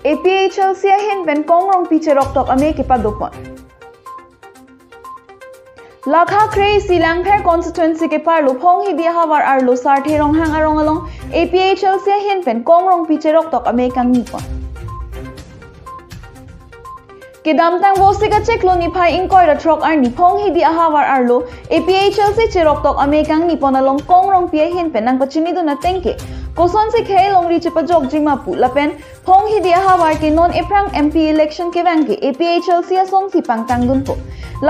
APHLC hin pen kongrong piche rok tok ame ki padopon Lakha Krei Silang Pher constituency ke parlo phong hi dia hawar arlo sar therong hang arong along APHLC hin pen kongrong piche rok tok ame kang nipon Kedam tang bosi ka cheklo ni phai ingkoi ra trok ar ni phong hi di ahawar arlo APHLC cherok tok amekang ni ponalong kongrong pia hin penang pachini do na tengke koson se khei long ri chepa jok jingma pu lapen phong hi di ahawar ke non eprang MP election ke bang ke APHLC asong si pangtang dun po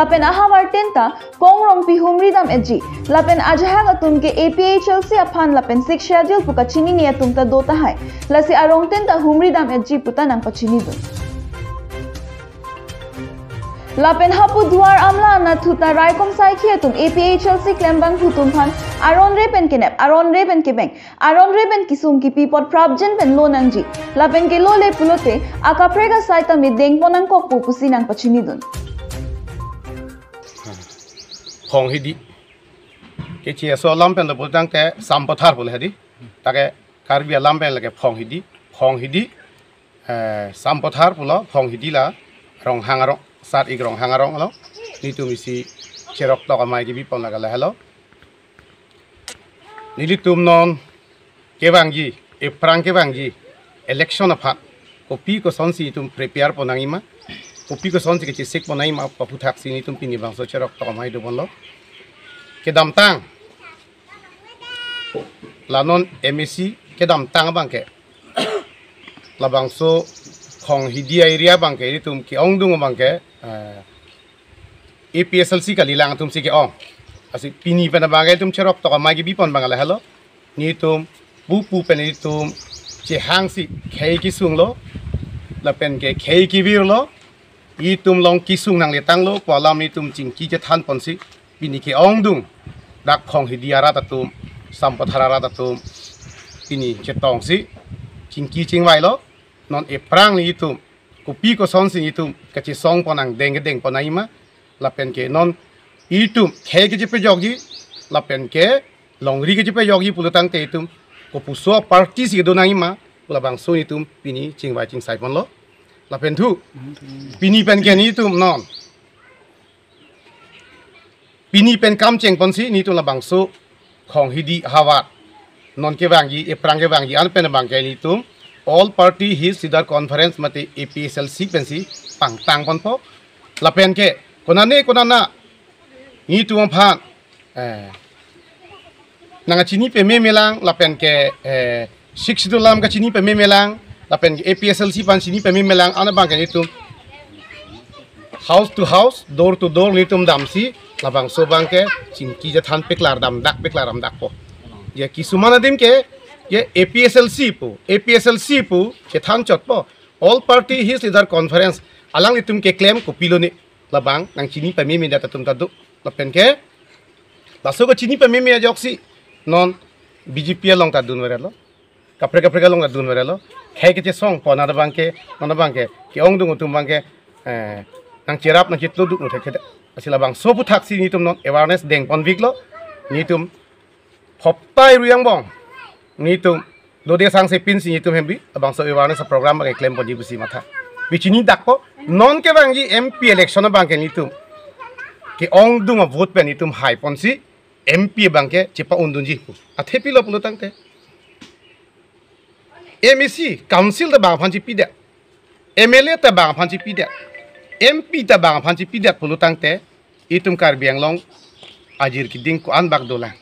lapen ahawar tenta kongrong pi humri dam eji lapen ajahang atun ke APHLC aphan lapen sik schedule pu ka chini ni atum ta do ta hai lasi arong tenta humri dam eji puta nang pachini dun Lapen hapu duar amla na thuta raikom sai khia tum APHLC klembang thutum phan aron repen kenep aron reben ke beng aron reben kisum ki pipot prabjen pen lonangji lapen ke lo le pulote akaprega sai ta mi deng ponang kok pu pusinang pachini dun phong hidi ke chia so lampen da botang te sampathar bol hadi take karbi lampen lage phong hidi sampathar pulo phong hidi la rong hangarong sat igrong hangarong alo nitu misi cherok tok amai ki bipon lagala hello nilitum non kebangji e prang kebangji election apha kopi ko sonsi tum prepare ponangima kopi ko sonsi ke sik ponangima papu thaksi nitum pini bangso cherok tok amai do bonlo kedam tang lanon MSC kedam tang bangke labangso khong hidia area bangke nitum ki ongdung bangke APHLC ka lilang tum sige ong asi pini pa na bagay tum cherok to ka magi bipon bangala hello ni tum pu pen ni tum che hang si khei ki sung lo la pen ke khei ki vir lo i tum long ki sung nang le tang lo kwa lam ni tum ching ki che than pon si pini ke ong dung dak khong hidiara ta tum sampathara ta tum pini che tong si ching ki ching wai lo non e prang ni tum kopi ko son sin itu kachi song ponang deng ponaima lapen ke non itu khei ke jipe jogji lapen ke longri ke jipe jogji pulutang te itu ko puso party si do naima labang so itu pini chingwai ching sai pon lo lapen thu pini pen ke ni itu non pini pen kam cheng pon si ni tu labang so khong hidi hawat non ke bangi e prang ke bangi an pen bang ke ni tu all party his sidar conference mate APHLC pensi pangtang ponpo lapen ke konana ni tuang phan nanga chini pe melang lapen ke 6 dolam ka chini pe melang lapen ke APHLC pan chini pe melang ana bang ke itu house to house door to door ni tum damsi labang so bang ke chinki ja than peklar dam dak po ya kisumana dim ke ये APHLC pu ke than chot po all party his leader conference alang itum ke claim ko piloni labang nang chini pa mimi data tum tadu lapen ke laso ko chini pa mimi ajoksi non BJP long ta dun werelo kapre long ta dun werelo khai ke song pona da bangke mana bangke ke ong dung tum bangke nang cherap na kitlo du no theke asila bang so pu thaksi ni tum non awareness deng pon viklo ni tum phoptai ruyang bong ni tum do de sang se pin si ni tum hembi abang so awareness program ba claim pon jibusi matha bichini dakko non ke bangi MP election bang ke ni tum ke ong dung vote pe ni tum hai pon si MP bang ke chipa undun ji a thepi lo pulutang te MEC council da bang phan ji pi de MLA ta bang phan ji pi de MP ta bang phan ji pi de pulutang te itum kar biang long ajir ki ding ko an bak dola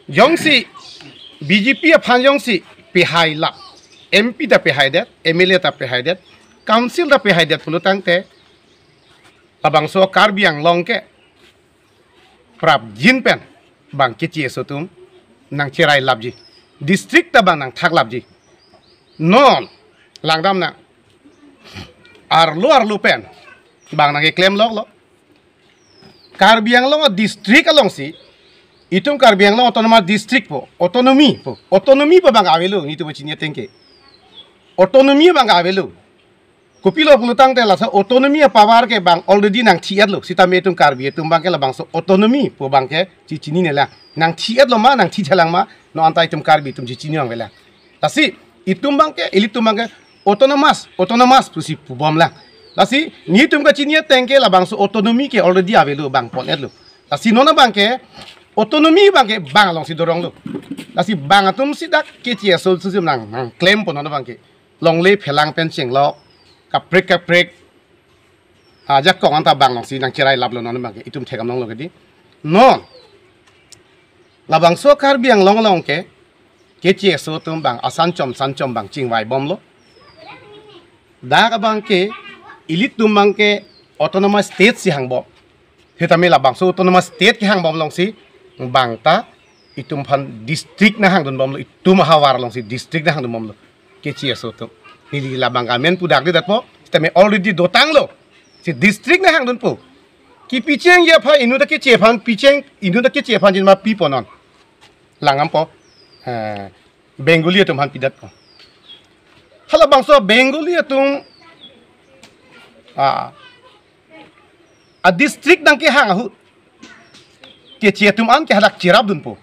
Yongsi BJP aphan yongsi pihai lap MP ta pihai det MLA ta pihai det council ta pihai det pulutang te abang so karbiang long ke prap jin pen bang kichi sotum nang chirai labji district ta bang nang thak labji non langdam na arlu pen bang nang claim log lo karbiang long district along si itum karbiang long autonomous district po autonomy po bang avelu ni tu bachinya tengke autonomy bang avelu kopilo pulutang te la sa autonomy power ke bang already nang thiat lo sita me tum karbi tum bang ke la bang so autonomy po bang ke chi chini ne la nang thiat lo ma nang thi thalang ma no antai tum karbi tum chi chini ang vela tasi itum bangke autonomous pusi pubom lang lasi ni tum ka chinia tengke la bangso otonomi ke already avelo bang ponet lo lasi nona bangke otonomi bangke bang long si dorong lo lasi bang atum si dak ke chia sol su nang claim pon nona bangke long le phelang pen cheng lo ka break aja kong anta bang long si nang chirai lab lo nona bangke itum thekam long lo gedi non la bangso kar biang long ke chia so tum bang san chom bang ching vai bom lo da ka bangke ilit tum bangke autonomous state si hang bom hetame la bangso autonomous state ki hang bom long si bang ta itum phan district na hang dun bom lo itum hawar long si district na hang dun bom lo ke chia so tum ni la bang amen pu dak de dat po tame already dotang lo si district na hang dun po ki picheng ya pha inu da ke che phan picheng inu da ke che phan jin ma pi ponon langam po Bengali tum han pidat po hala bangso Bengali tum a district nang ke hang hu ke chia tum an ke halak chirab dun po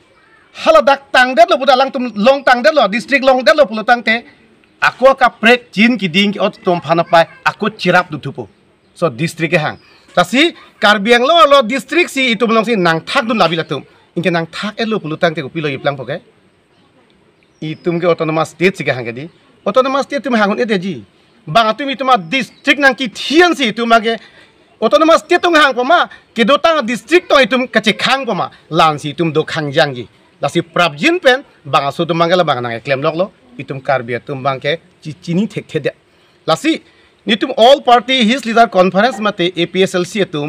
hala dak tang det lo buda lang tum long tang det lo district long det lo pulo tang te ako ka prek chin ki ding ot tum phana pai ako chirab du thu po so district ke hang tasi karbiang lo district si itum long si nang thak dun labi la tum inke nang thak elo pulo tang te ko pilo iplang po ke itum ke autonomous state si ke hang di autonomous state tum hangun ete ji bang atum ituma district nang ki thian si ituma ke autonomous state tung hang poma ke do tang district to itum kache khang poma lan si itum do khang jang ji la si prap jin pen bang asu tum mangala bang nang claim lok lo itum karbia tum bang ke chini thek the de la si nitum all party his leader conference mate APSLC itum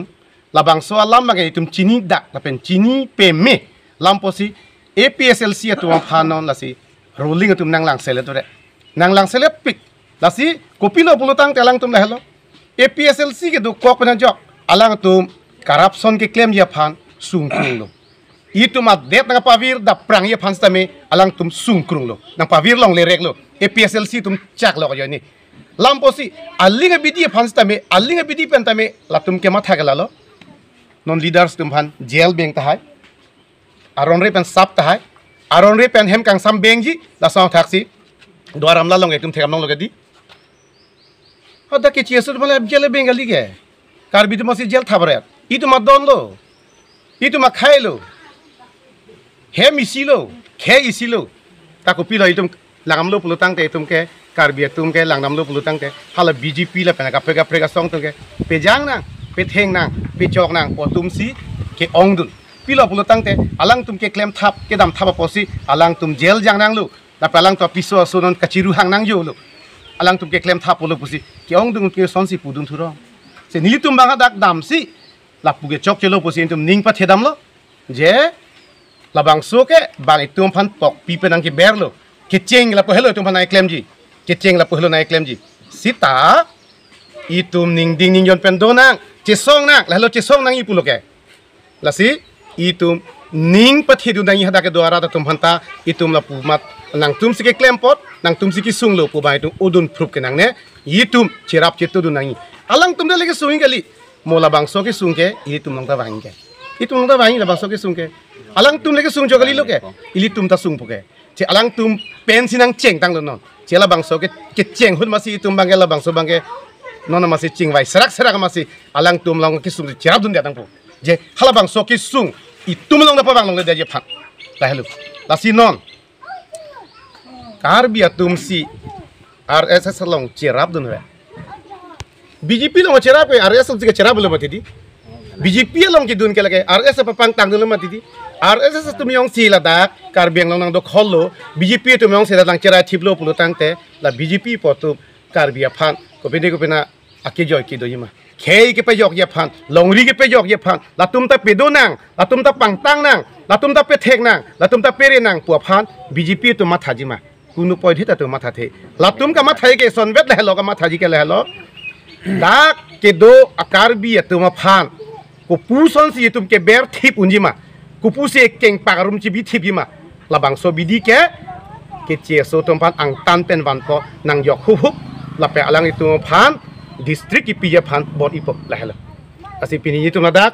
la bang so alam bang itum chini dak la pen chini pe me lam posi APSLC itum phanon la si rolling itum nang lang sele to de nang lang sele pik la si kopilo bulutang telang tum la hello APSLC ke do kok penan jok alang tum corruption ke claim ya phan sung krung lo itu ma det nang pavir da prang ya phan stame alang tum sung krung lo nang pavir long le rek lo APSLC tum chak lo ko ni lamposi alinga bidi phan stame alinga bidi pen tame la tum ke ma thagala lo non leaders tum phan jail beng ta hai aron re pen sap ta hai aron re pen hem kang sam beng ji la sang taxi dwaram la long ek tum thekam long lo ke di ada ke chia sur mala jele bengali ke kar bitu masi jel thabare itu ma don lo itu ma khai lo he misilo khe isilo ta ko pilo itum langam lo pulutang te itum ke kar bi tum ke langnam lo pulutang te hala BJP la pena ka prega song tum ke pe jang nang pe theng nang pe chok nang o tum si ke ongdul pilo pulutang te alang tum ke claim thap ke dam thapa posi alang tum jel jang nang lu la palang to piso sunon kachiru hang nang jo lu alang tum ke claim thap polo pusi ke ong dung ke sonsi pudun thuro se ni tum banga dak dam si la puge chok chelo pusi tum ning pa thedam lo je la bang so ke bang itum phan pok pi penang ke berlo ke cheng la po hello tum phan ai claim ji ke cheng la po hello nai claim ji sita itum ning ding ning yon pen do nang che song nang la hello che song nang i pulo ke la si itum ning pa thedu nang i hada ke dwara ta tum phanta itum la pu mat nang tum si ke claim pot nang tum si ki sung lo pu bai tum udun proof ke nang ne yitum chirap chetu du nang alang tum de lege sung gali mola bang so ke sung ke i tum nang ta bang ke i tum nang ta bang la bang so ke sung ke alang tum lege sung jogali lo ke ili tum ta sung pu ke che alang tum pen sinang cheng tang non che la bang so ke cheng hun masi tum bang ke la bang so bang ke non masi ching vai serak masi alang tum lang ke sung chirap dun de tang pu je hala bang so ke sung i tum long da pa bang long le de je phak la hello la si non kar biya tum si RSS long chirap dun re BJP long chirap ke RSS ke chirap lo mati di BJP long ki dun ke lage RSS pa pang tang dun lo mati di RSS tum yong si la dak kar biang long nang do kholo BJP tum yong si la lang chira thiplo pulo tang te la BJP po tu kar biya phan ko pena ake joy ki do yima khei ke pe jok ye phan longri ke pe jok ye phan la tum ta pe do nang la tum ta pang tang nang la tum ta pe thek nang la tum ta pe re nang pu phan BJP tu ma thaji ma kunu poi thita tu ma tha the la tum ka ma thai ke son vet le lo ka ma thaji ke le lo dak ke do akar bi tu ma phan ko pu son si tum ke ber thip unji ma ku pu se keng pagarum chi bi thip ma la bang so bidi ke che so tum phan ang tan pen van po nang yok hu hu la pe alang itu phan district ki pija phan bot ipok la hela asi pini itu nadak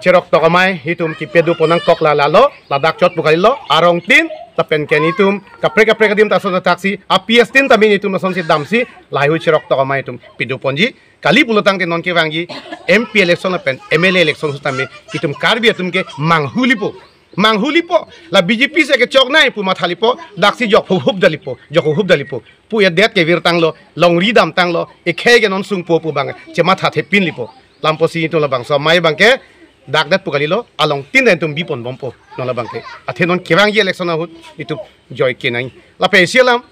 cherok to kamai hitum ki pedu ponang kok la lo ladak chot bukai lo arong tin tapen ken itum kapre kadim ta sona taksi aps tin tamin itum na sonsi damsi lai hu chirok to amai itum pidu ponji kali bulutang te non ke wangi mp election la pen mla election sutame itum karbi itum ke manghulipo la bjp se ke chok nai pu mathalipo daksi jok hub dalipo pu ya det ke vir tanglo longri dam tanglo e khe ge non sung po pu bang che matha the pin lipo lamposi itu la bang so mai bang ke dak dat pukalilo along tin den tum bipon bompo no la bang ke athenon kewang ye election ahut itu joy ke nai la pe sialam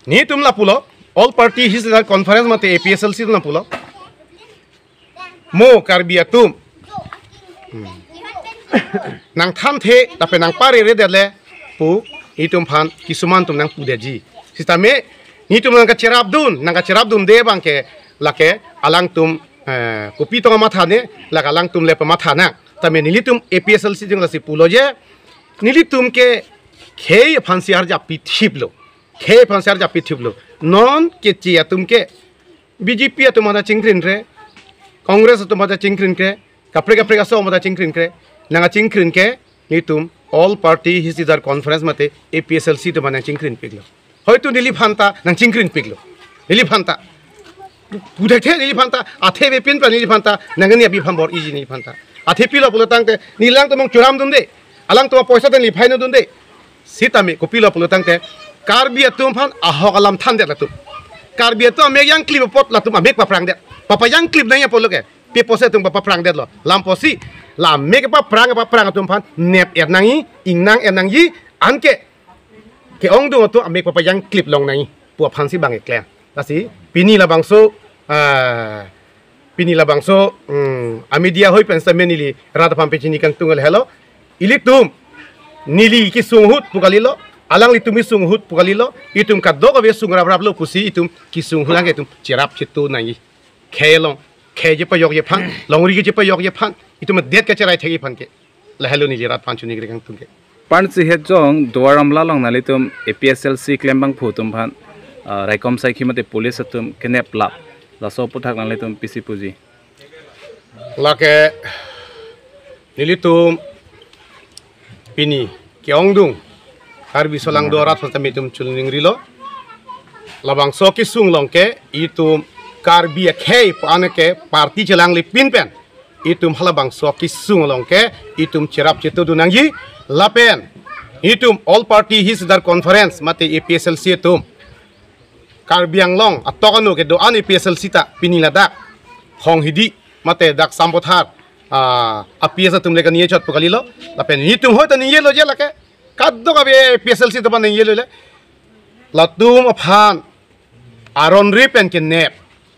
ni tum la pulo all party his conference mate APSLC na pulo mo karbiatum nang tham the tapi nang pare re dele pu itum phan kisuman tum nang pudeji sistame ni tum nang ka cerab dun de bangke lake alang tum kopi to matha ne la alang tum le pa matha na tame nilitum APSLC jing la si pulo je nilitum ke khei phansiar ja pithiblo non ke chia tum ke BJP atumada chingrin re Congress atumada chingrin ke kapre ka so mada chingrin ke nanga chingkrin ke nitum all party his is our conference mate APSLC to mana chingkrin piglo hoyto nili phanta nang chingkrin piglo nili phanta pudethe nili phanta athe be pin pa nili phanta nangani abi phambor iji nili phanta athe pilo pulotang te nilang to mong churam dunde alang to poisa den li phaino dunde sitame ko pilo pulotang te karbi atum phan ahokalam than de latum karbi to me yang clip pot latum amek pa prang de papa yang clip nanya poloke pe pose tum papa prang de lo lamposi la make pa prang atum phan nep ernangi ingnang ernangi anke ke ong do to make pa yang clip long nai pu phan si bang ekle lasi pini la bangso amedia hoi pensameni li rata pam pechini kang tungal hello ilitum nili ki sunghut pukalilo alang litumi sunghut pukalilo itum kaddo ka be sungrab lo pusi itum ki sunghulang itum cerap chitu nai khelong kheje pa yok ye phan longri ke pa yok ye phan itum det ka cherai thegi phan ke la hello ni rat phan chuni kang tungke pan si he jong doaram la long nalitum APSLC klembang phutum phan raikom sai khimate police atum kenep lap la so puthak nalitum PC puji la ke nilitum pini ke ongdung har bisolang dorat photamitum chulning rilo labang so ki sung long ke itum karbi khei panake party chelang li pin pen itum halabang so ki sung long ke itum cherap chetu dunangi lapen itum all party his dar conference mate APSLC tum karbiang long atokanu ke do an APSLC ta pinila dak hong hidi mate dak sambothar APS tum le kaniye chat pukalilo lapen itum hoita ni yelo je lake kaddo ka be APSLC to ban yelo le latum aphan aron ripen ke nep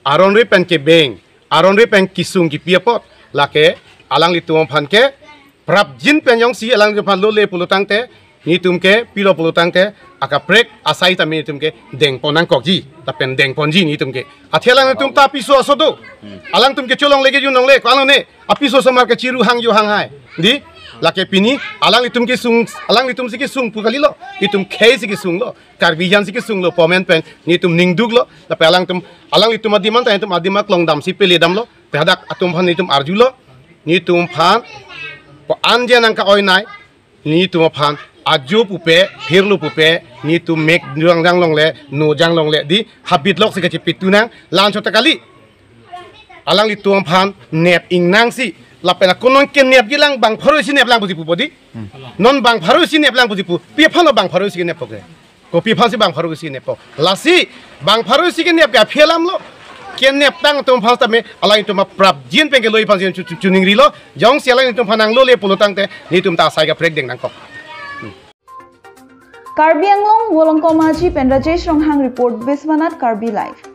aron ripen ke beng aron ripen kisung ki piapot lake alang litum phan ke prap jin pen yong si alang ke phan lo le pulutang te ni tum ke pilo pulutang te aka prek asai ta mi tum ke deng ponang kokji ta pen deng ponji ni tum ke athelang tum ta piso asodo alang tum ke cholong lege ju nong le kwalong ne apiso somar ke chiru hang ju hang hai di lake pini alang litum ke sung alang litum si ke sung pukalilo itum khei si ke sung lo karbijan si ke sung lo pomen pen ni tum ningdug lo ta pe alang litum adiman ta tum adimak long dam si pele dam lo pehadak atum phan ni tum arjulo ni tum phan po anje nang ka oinai ni tum phan aju pupe phirlu pupe ni tum mek jang long le no jang long le di habit lok si ke pitu nang lan chota kali alang litum phan nep ing nang si lapena konon ke nep gilang bang pharo si nep lang buji pu bodi non bang pharo si nep lang buji pu pi phano bang pharo si nep pokre ko pi phan si bang pharo si nep po lasi bang pharo si ke nep ya phelam lo ke nep tang tum phas ta me alai tum prap jin pen ke loi phan chuning ri lo jong si alai tum phanang lo le pulutang te ni tum ta sai ga prek deng nang ko Karbi Anglong Wolongkomaji Pen Rajesh Ronghang report Biswanath Karbi Live